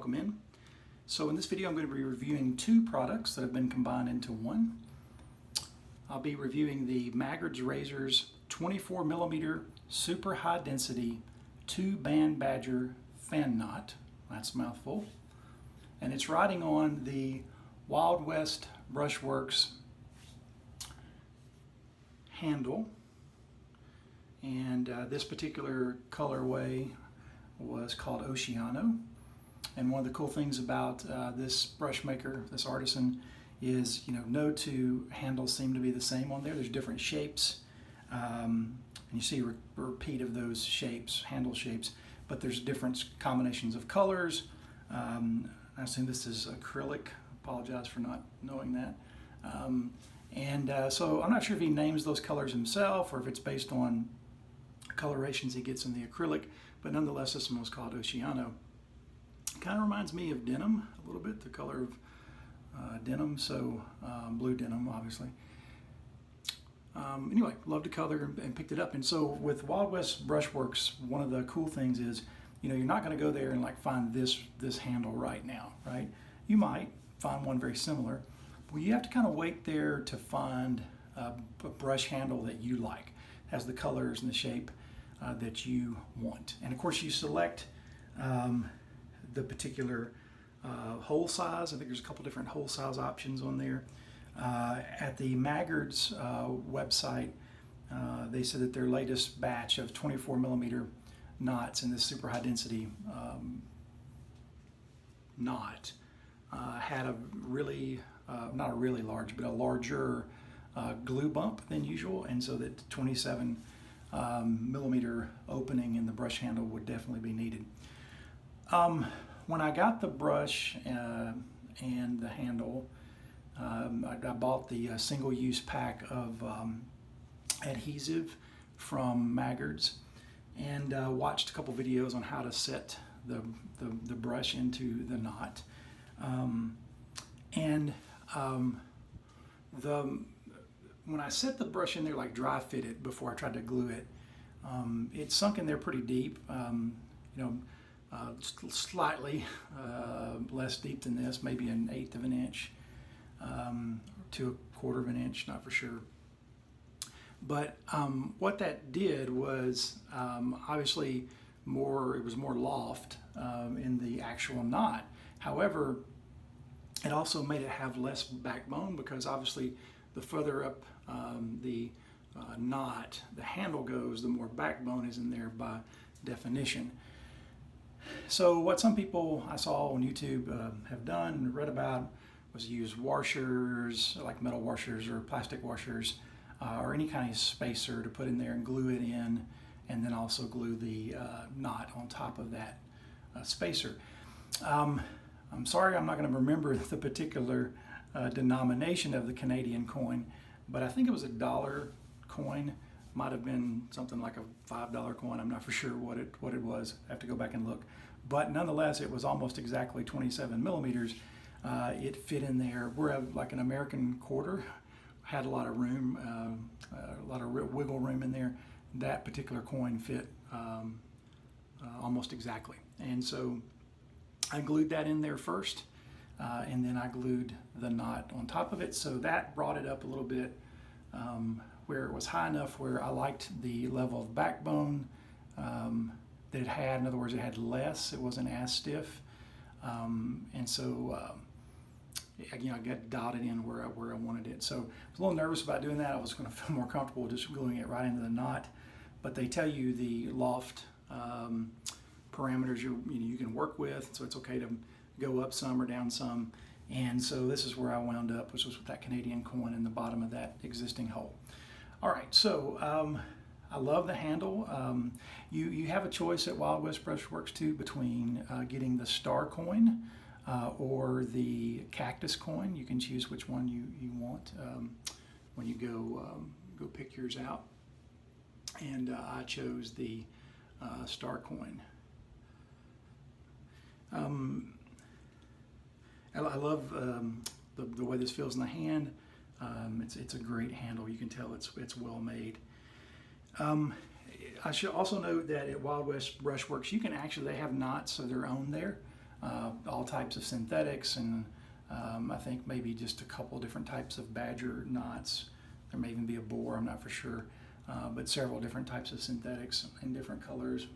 welcome in. So in this video I'm going to be reviewing two products that have been combined into one. I'll be reviewing the Maggard Razors 24mm super high density 2-band badger fan knot. That's a mouthful. And it's riding on the Wild West Brushworks handle. And this particular colorway was called Oceano. And one of the cool things about this brush maker, this artisan, is no two handles seem to be the same on there. There's different shapes, and you see a repeat of those shapes, handle shapes, but there's different combinations of colors. I assume this is acrylic. Apologize for not knowing that. So I'm not sure if he names those colors himself or if it's based on colorations he gets in the acrylic, but nonetheless this one was called Oceano. Kind of reminds me of denim a little bit, the color of denim, so blue denim obviously. Anyway, loved the color and picked it up. And so with Wild West Brushworks, one of the cool things is, you're not going to go there and like find this handle right now, right? You might find one very similar. Well, you have to kind of wait there to find a brush handle that you like, has the colors and the shape that you want. And of course you select the particular hole size. I think there's a couple different hole size options on there. At the Maggard's website, they said that their latest batch of 24mm knots in this super high density knot had a really, not a really large, but a larger glue bump than usual, and so that 27 millimeter opening in the brush handle would definitely be needed. When I got the brush and the handle, I bought the single-use pack of adhesive from Maggard's and watched a couple videos on how to set the brush into the knot. When I set the brush in there, like dry fit it before I tried to glue it, it sunk in there pretty deep. Slightly less deep than this, maybe 1/8 of an inch to 1/4 of an inch, not for sure. But what that did was obviously it was more loft in the actual knot. However, it also made it have less backbone, because obviously the further up the knot, the handle goes, the more backbone is in there by definition. So what some people I saw on YouTube have done and read about was use washers, like metal washers or plastic washers, or any kind of spacer to put in there and glue it in, and then also glue the knot on top of that spacer. I'm sorry I'm not going to remember the particular denomination of the Canadian coin, but I think it was a $1 coin. Might have been something like a $5 coin. I'm not for sure what it was. I have to go back and look. But nonetheless, it was almost exactly 27 millimeters. It fit in there. We're like an American quarter, had a lot of room, a lot of wiggle room in there. That particular coin fit almost exactly. And so I glued that in there first, and then I glued the knot on top of it. So that brought it up a little bit, where it was high enough where I liked the level of backbone that it had. In other words, it had less, it wasn't as stiff. And so, I got dotted in where I wanted it. So I was a little nervous about doing that. I was going to feel more comfortable just gluing it right into the knot. But they tell you the loft parameters you can work with, so it's okay to go up some or down some. And so this is where I wound up, which was with that Canadian coin in the bottom of that existing hole. All right, so I love the handle. You have a choice at Wild West Brushworks too between getting the star coin or the cactus coin. You can choose which one you want when you go pick yours out. And I chose the star coin. I love the way this feels in the hand. It's a great handle. You can tell it's well made. I should also note that at Wild West Brushworks, they have knots of their own there. all types of synthetics, and I think maybe just a couple different types of badger knots. There may even be a boar, I'm not for sure, but several different types of synthetics in different colors.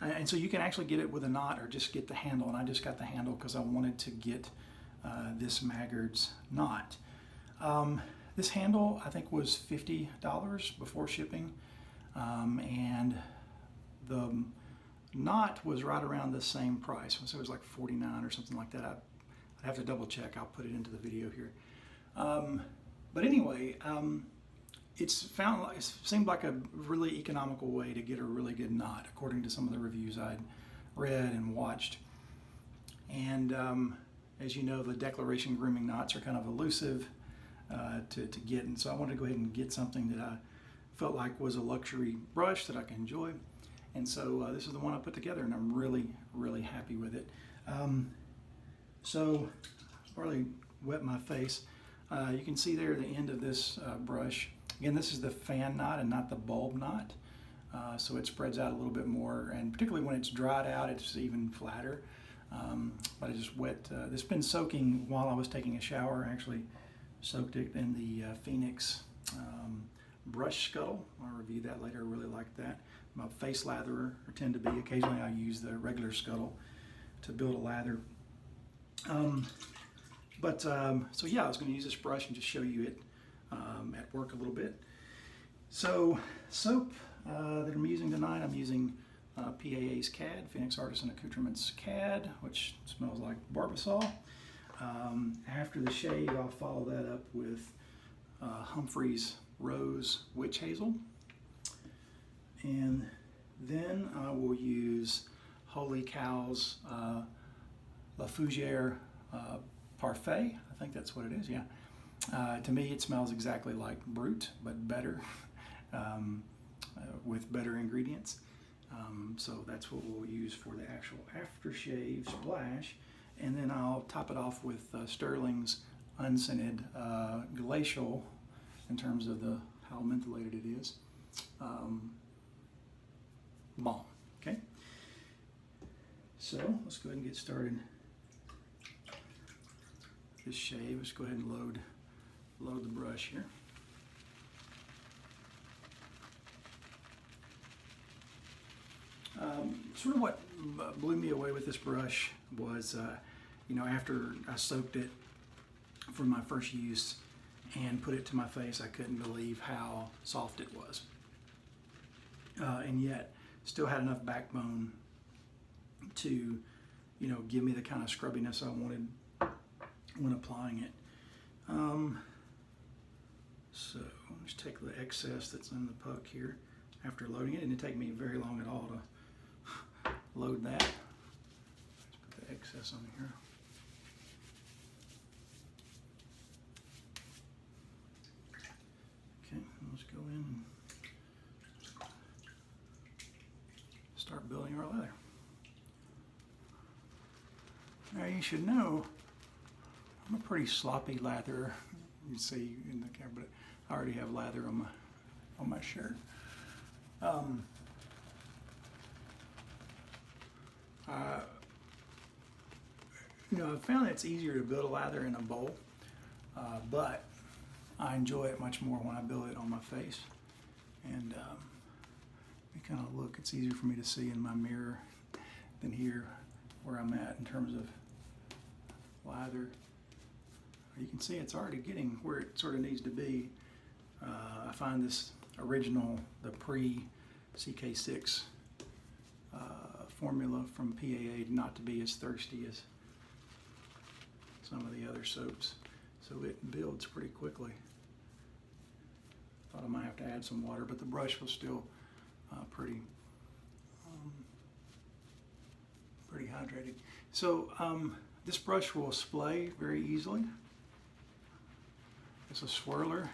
And so you can actually get it with a knot or just get the handle, and I just got the handle because I wanted to get this Maggard's knot. This handle I think was $50 before shipping, and the knot was right around the same price, so it was like $49 or something like that. I'd have to double check. I'll put it into the video here. But anyway, it seemed like a really economical way to get a really good knot, according to some of the reviews I'd read and watched. And as you know, the declaration grooming knots are kind of elusive to get, and so I wanted to go ahead and get something that I felt like was a luxury brush that I can enjoy. And so this is the one I put together, and I'm really, really happy with it. So I've already wet my face. You can see there the end of this brush. Again, this is the fan knot and not the bulb knot. So it spreads out a little bit more, and particularly when it's dried out, it's even flatter. But I just wet, this has been soaking while I was taking a shower. I actually soaked it in the Phoenix brush scuttle. I'll review that later. I really like that. I'm a face latherer, or tend to be. Occasionally I use the regular scuttle to build a lather. So yeah, I was going to use this brush and just show you it at work a little bit. So soap that I'm using tonight, I'm using PAA's CAD, Phoenix Artisan Accoutrements CAD, which smells like Barbasol. After the shave, I'll follow that up with Humphreys Rose Witch Hazel. And then I will use Holy Cow's La Fougère Parfait. I think that's what it is, yeah. To me, it smells exactly like Brut, but better, with better ingredients. So that's what we'll use for the actual aftershave splash. And then I'll top it off with Sterling's unscented glacial, in terms of how mentholated it is, balm. Okay. So let's go ahead and get started. This shave. Let's go ahead and load the brush here. Sort of what blew me away with this brush was, after I soaked it for my first use and put it to my face, I couldn't believe how soft it was. And yet, still had enough backbone to, give me the kind of scrubbiness I wanted when applying it. So let's take the excess that's in the puck here after loading it. It didn't take me very long at all to load that. Let's put the excess on here. Okay, let's go in and start building our leather. Now you should know I'm a pretty sloppy latherer. You can see in the camera, but I already have lather on my shirt. I've found that it's easier to build a lather in a bowl, but I enjoy it much more when I build it on my face. And you kind of look, it's easier for me to see in my mirror than here where I'm at in terms of lather. You can see it's already getting where it sort of needs to be. I find this original, the pre-CK6 formula from PAA not to be as thirsty as some of the other soaps. So it builds pretty quickly. Thought I might have to add some water, but the brush was still pretty hydrated. So this brush will splay very easily. It's a swirler.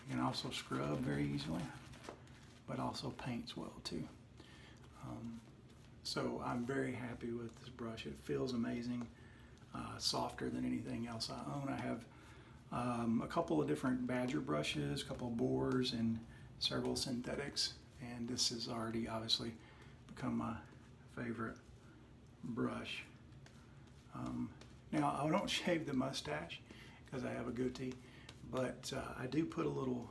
You can also scrub very easily, but also paints well too. So I'm very happy with this brush. It feels amazing, softer than anything else I own. I have a couple of different Badger brushes, a couple of boars, and several synthetics, and this has already obviously become my favorite brush. Now I don't shave the mustache because I have a goatee, but I do put a little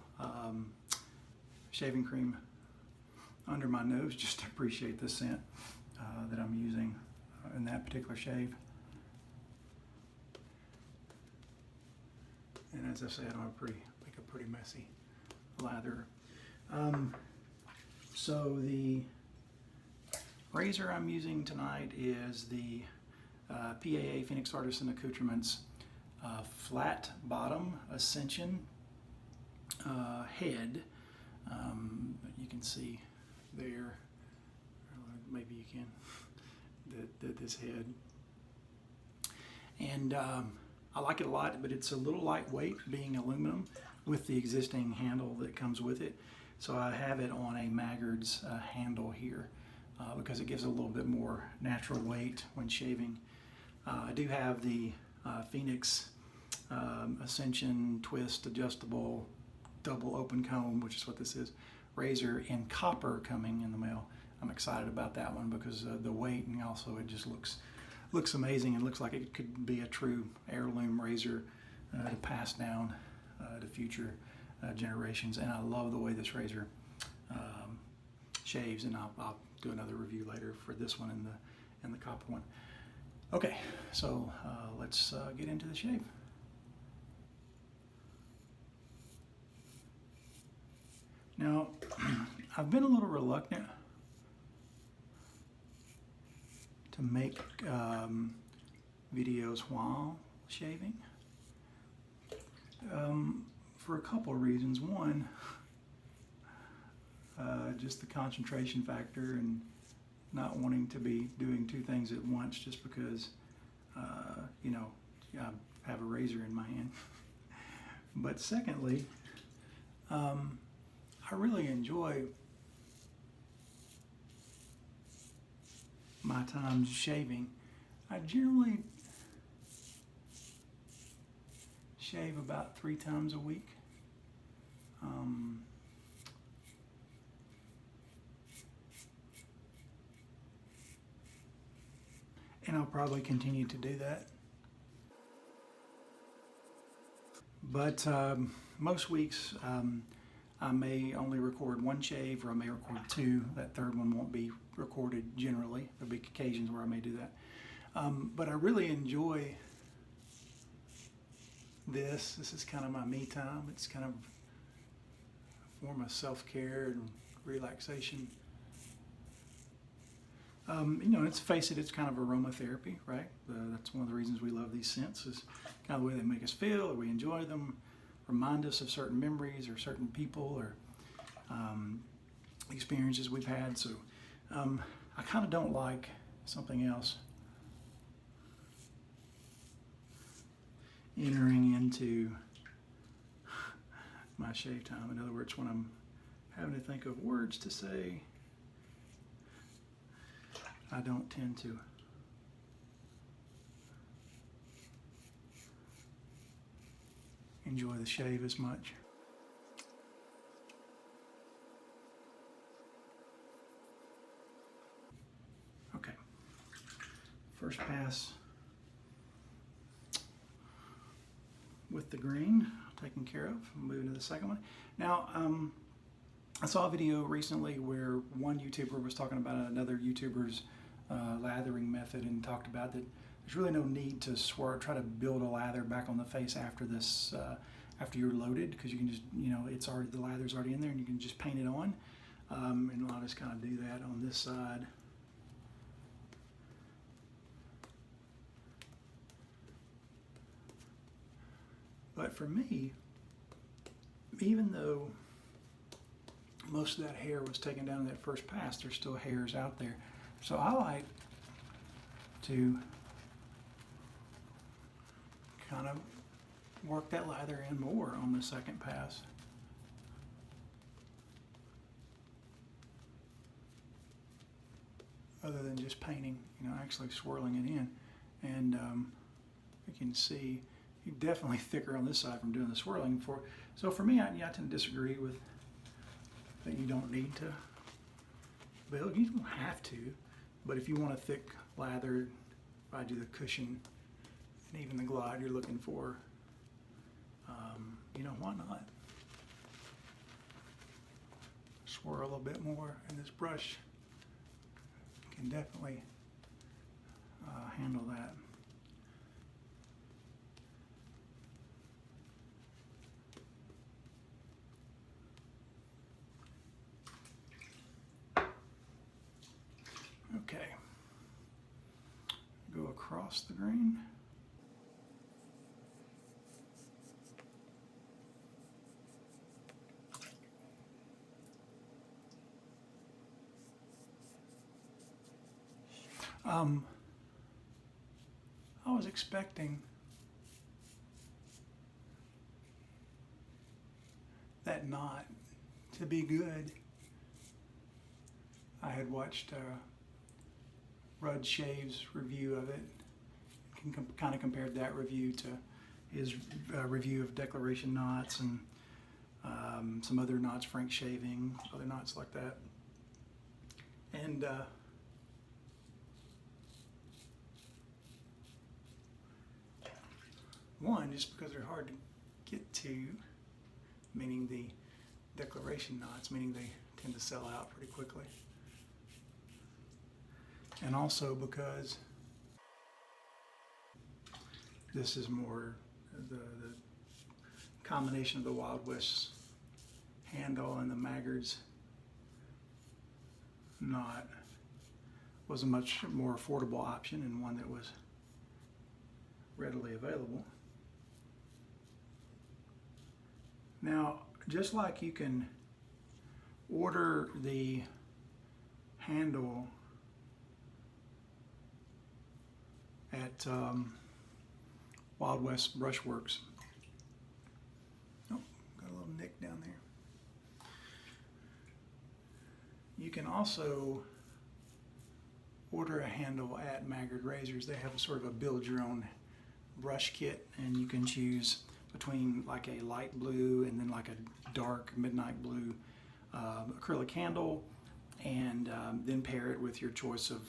shaving cream under my nose just to appreciate the scent that I'm using in that particular shave. And as I said, I make a pretty messy lather. So the razor I'm using tonight is the PAA Phoenix Artisan Accoutrements flat bottom Ascension head. You can see there, maybe you can, this head. And I like it a lot, but it's a little lightweight being aluminum with the existing handle that comes with it. So I have it on a Maggard's handle here because it gives a little bit more natural weight when shaving. I do have the Phoenix Ascension Twist Adjustable Double Open Comb, which is what this is, razor in copper coming in the mail. I'm excited about that one because the weight, and also it just looks amazing and looks like it could be a true heirloom razor to pass down to future generations. And I love the way this razor shaves, and I'll do another review later for this one and the copper one. Okay, so let's get into the shave. Now, I've been a little reluctant to make videos while shaving for a couple of reasons. One, just the concentration factor and not wanting to be doing two things at once just because, you know, I have a razor in my hand. But secondly, I really enjoy my time shaving. I generally shave about 3 times a week. And I'll probably continue to do that. But most weeks I may only record 1 shave, or I may record 2. That third one won't be recorded generally. There'll be occasions where I may do that. But I really enjoy this. This is kind of my me time. It's kind of a form of self-care and relaxation. You know, let's face it, it's kind of aromatherapy, right? That's one of the reasons we love these scents, is kind of the way they make us feel, or we enjoy them, remind us of certain memories or certain people or experiences we've had. So I kind of don't like something else entering into my shave time. In other words, when I'm having to think of words to say, I don't tend to enjoy the shave as much. Okay, first pass with the green taken care of. Moving to the second one. Now, I saw a video recently where one YouTuber was talking about another YouTuber's lathering method, and talked about that there's really no need to try to build a lather back on the face after this, after you're loaded, because you can just, you know, it's already, the lather's already in there, and you can just paint it on. And I'll just kind of do that on this side. But for me, even though most of that hair was taken down in that first pass, there's still hairs out there. So I like to kind of work that lather in more on the second pass. Other than just painting, you know, actually swirling it in. And you can see definitely thicker on this side from doing the swirling. So for me, I tend to disagree with that. You don't need to build. You don't have to. But if you want a thick lather, if I do the cushion and even the glide you're looking for, why not? Swirl a little bit more, and this brush can definitely handle that. Okay, go across the grain. I was expecting that knot to be good. I had watched Rudd Shave's review of it, kind of compared that review to his review of declaration knots and some other knots, Frank shaving, other knots like that. And one, just because they're hard to get to, meaning the declaration knots, meaning they tend to sell out pretty quickly. And also because this is more the combination of the Wild West handle and the Maggard's knot was a much more affordable option and one that was readily available. Now, just like you can order the handle at Wild West Brushworks. Oh, got a little nick down there. You can also order a handle at Maggard Razors. They have a sort of a build your own brush kit, and you can choose between like a light blue and then like a dark midnight blue acrylic handle, and then pair it with your choice of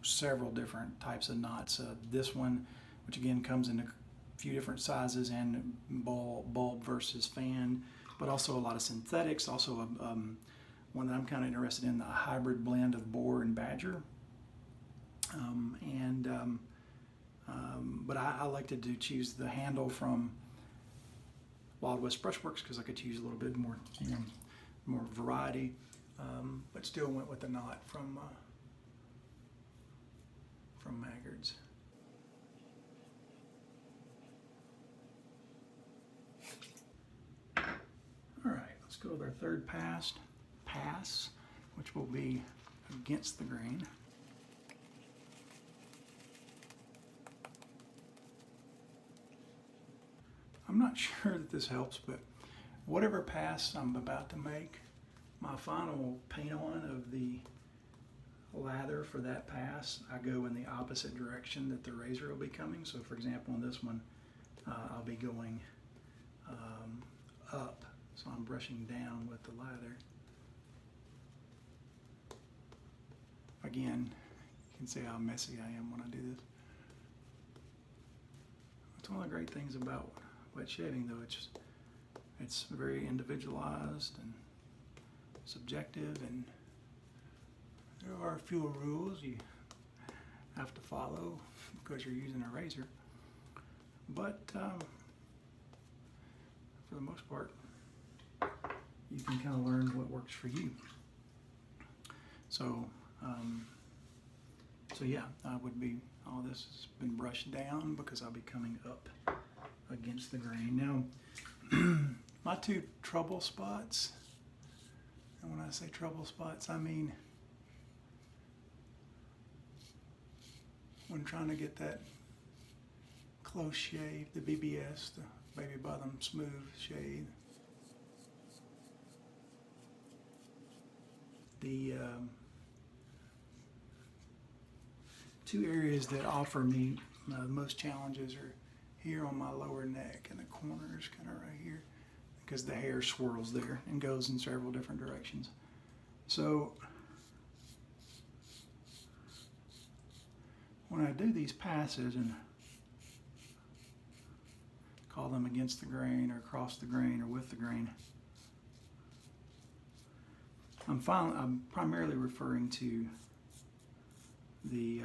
several different types of knots. This one, which again comes in a few different sizes and bulb versus fan, but also a lot of synthetics. Also one that I'm kind of interested in, the hybrid blend of boar and badger. But I elected to choose the handle from Wild West Brushworks because I could choose a little bit more, more variety, but still went with the knot from Maggard's. All right, let's go with our third pass, which will be against the grain. I'm not sure that this helps, but whatever pass I'm about to make, my final paint on of the lather for that pass, I go in the opposite direction that the razor will be coming. So for example, on this one, I'll be going up. So I'm brushing down with the lather. Again, you can see how messy I am when I do this. It's one of the great things about wet shaving, though. It's very individualized and subjective, and there are a few rules you have to follow because you're using a razor. But for the most part, you can kind of learn what works for you. So yeah, all this has been brushed down because I'll be coming up against the grain. Now, my two trouble spots, and when I say trouble spots, I mean when trying to get that close shave, the BBS, the baby bottom smooth shave, the two areas that offer me the most challenges are here on my lower neck and the corners kind of right here, because the hair swirls there and goes in several different directions. So when I do these passes and call them against the grain or across the grain or with the grain, I'm primarily referring to the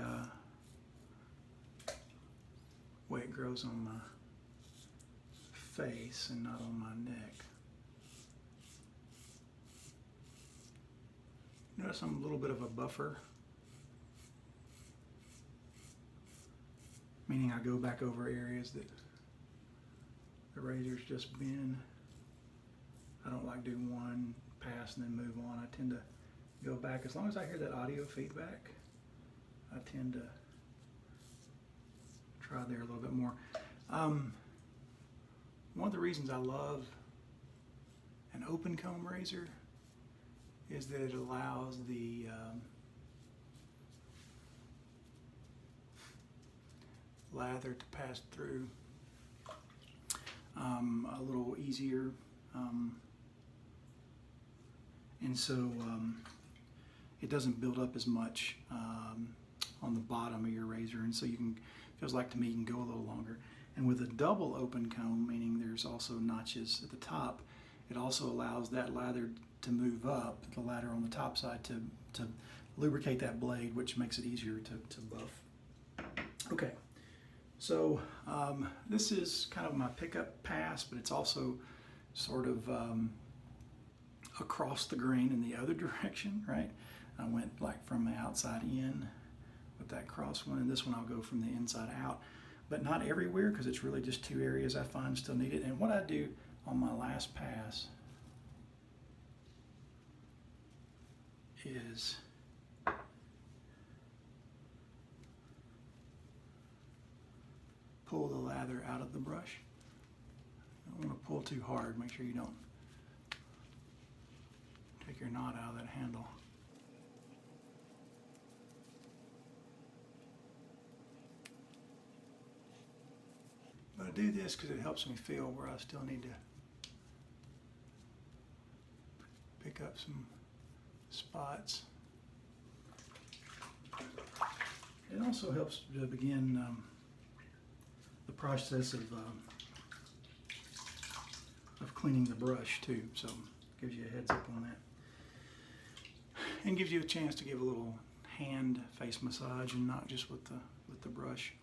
way it grows on my face and not on my neck. Notice I'm a little bit of a buffer, meaning I go back over areas that the razor's just been. I don't like doing one pass and then move on. I tend to go back. As long as I hear that audio feedback, I tend to try there a little bit more. One of the reasons I love an open comb razor is that it allows the lather to pass through a little easier, and so it doesn't build up as much on the bottom of your razor, and so you can, feels like to me, you can go a little longer. And with a double open comb, meaning there's also notches at the top, it also allows that lather to move up, the ladder on the top side, to lubricate that blade, which makes it easier to buff. Okay, so this is kind of my pickup pass, but it's also sort of across the grain in the other direction, right? I went like from the outside in with that cross one, and this one I'll go from the inside out, but not everywhere, because it's really just two areas I find still need it. And what I do on my last pass is pull the lather out of the brush. You don't want to pull too hard. Make sure you don't take your knot out of that handle. But I do this because it helps me feel where I still need to pick up some spots. It also helps to begin the process of cleaning the brush too, so gives you a heads up on that, and gives you a chance to give a little hand face massage and not just with the brush.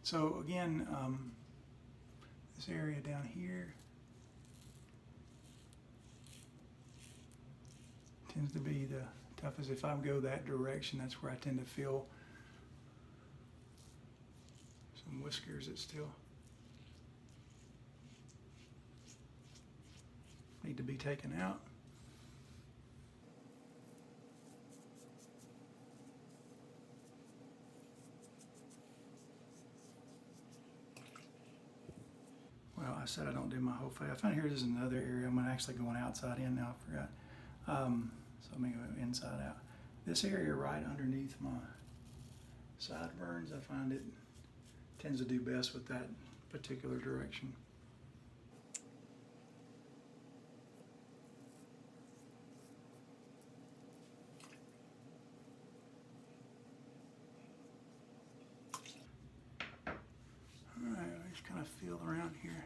So again, this area down here tends to be the toughest. If I go that direction, that's where I tend to feel some whiskers that still need to be taken out. Well, I said I don't do my whole face. I found here is another area. I'm actually going outside in now. I forgot. So I'm going to go inside out. This area right underneath my sideburns, I find it tends to do best with that particular direction. All right, I just kind of feel around here.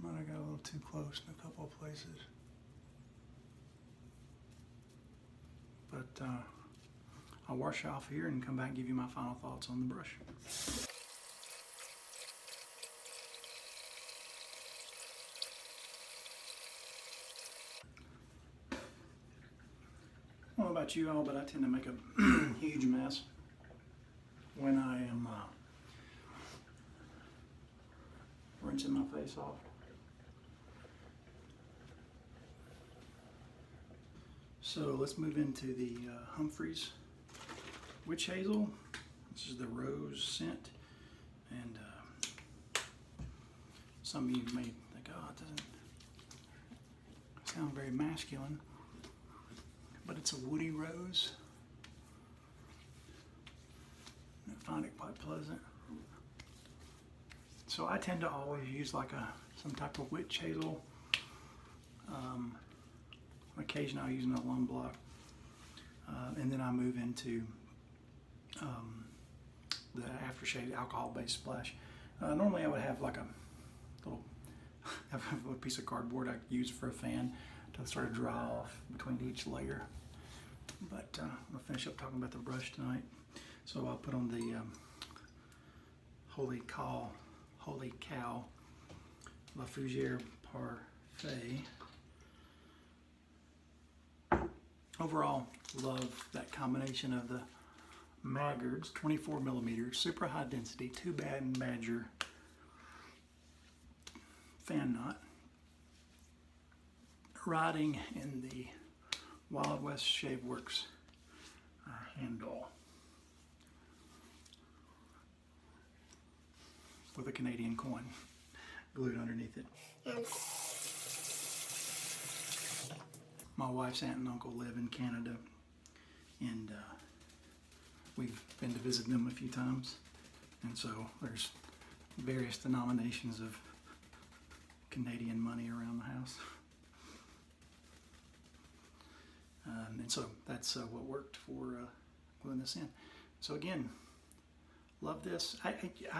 Might have got a little too close in a couple of places. But I'll wash off here and come back and give you my final thoughts on the brush. I don't know about you all, but I tend to make a huge mess when I am rinsing my face off. So let's move into the Humphreys Witch Hazel. This is the rose scent, and some of you may think, oh, it doesn't sound very masculine, but it's a woody rose. I find it quite pleasant. So I tend to always use like some type of witch hazel occasionally I'll use an alum block. And then I move into the aftershave alcohol-based splash. Normally I would have like a little have a piece of cardboard I use for a fan to sort of dry off between each layer. But I'm going to finish up talking about the brush tonight. So I'll put on the Holy Cow La Fougere Parfait. Overall, love that combination of the Maggard's 24 millimeters, super high density, 2-band Badger fan knot, riding in the Wild West Shaveworks handle with a Canadian coin glued underneath it. My wife's aunt and uncle live in Canada, and we've been to visit them a few times, and so there's various denominations of Canadian money around the house. And so that's what worked for gluing this in. So again, love this. I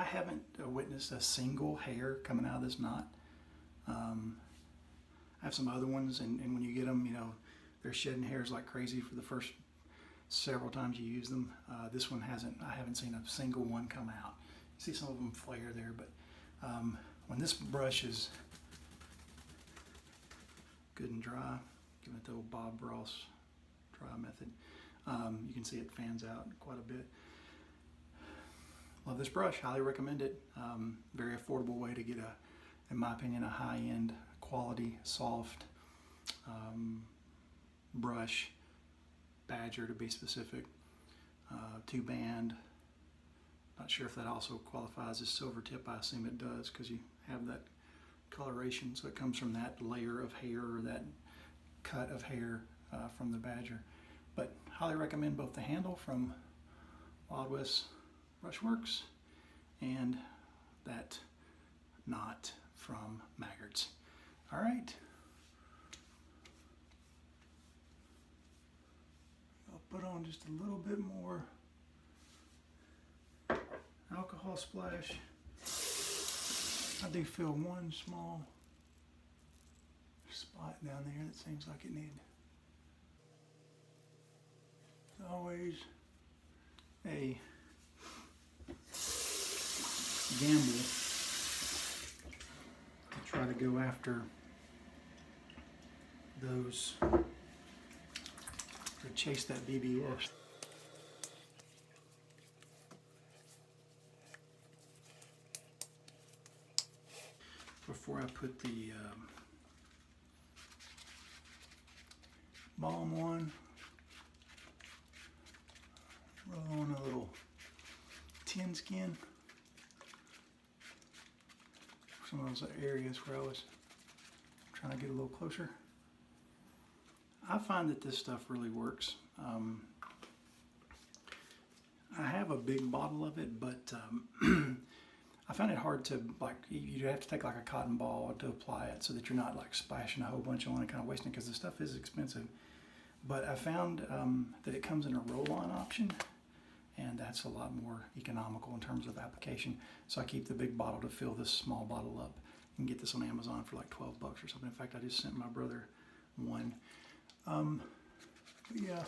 haven't witnessed a single hair coming out of this knot. I have some other ones, and when you get them, you know, they're shedding hairs like crazy for the first several times you use them. This one I haven't seen a single one come out. You see some of them flare there, but when this brush is good and dry, give it the old Bob Ross dry method, you can see it fans out quite a bit. Love this brush, highly recommend it. Very affordable way to get in my opinion, a high-end quality, soft brush, Badger to be specific, 2-band. Not sure if that also qualifies as silver tip. I assume it does because you have that coloration, so it comes from that layer of hair or that cut of hair from the Badger. But highly recommend both the handle from Wild West Brushworks and that knot from Maggard's. All right. I'll put on just a little bit more alcohol splash. I do feel one small spot down there that seems like it needed. It's always a gamble to try to go after those, or chase that BBS. Before I put the balm on, roll on a little tin skin. Some of those areas where I was trying to get a little closer. I find that this stuff really works. I have a big bottle of it, but I find it hard to, like, you have to take like a cotton ball to apply it so that you're not like splashing a whole bunch on it, kind of wasting it, because the stuff is expensive. But I found that it comes in a roll-on option, and that's a lot more economical in terms of application. So I keep the big bottle to fill this small bottle up. You can get this on Amazon for like 12 bucks or something. In fact, I just sent my brother one. But yeah,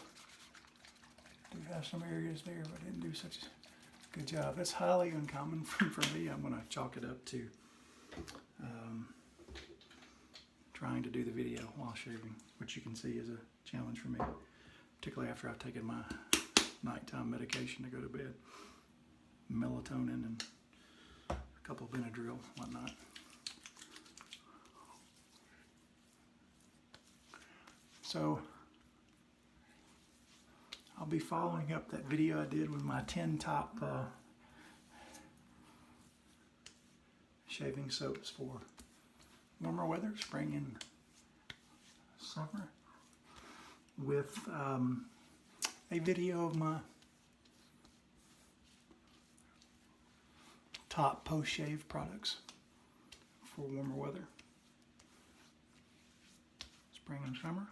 do have some areas there, but I didn't do such a good job. That's highly uncommon for me. I'm gonna chalk it up to trying to do the video while shaving, which you can see is a challenge for me, particularly after I've taken my nighttime medication to go to bed, melatonin and a couple of Benadryl, whatnot. So I'll be following up that video I did with my 10 top shaving soaps for warmer weather, spring and summer, with a video of my top post-shave products for warmer weather, spring and summer.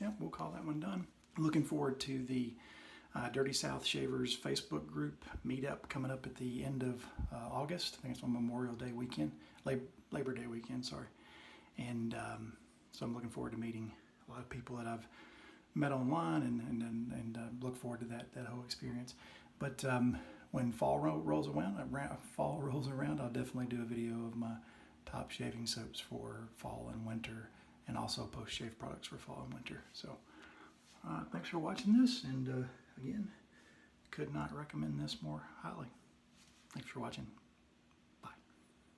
yep, we'll call that one done. Looking forward to the Dirty South Shavers Facebook group meetup coming up at the end of August. I think it's on Memorial Day weekend, Labor Day weekend, sorry. And so I'm looking forward to meeting a lot of people that I've met online and look forward to that whole experience. But when fall rolls around, I'll definitely do a video of my top shaving soaps for fall and winter, and also post-shave products for fall and winter. So thanks for watching this, and again, could not recommend this more highly. Thanks for watching.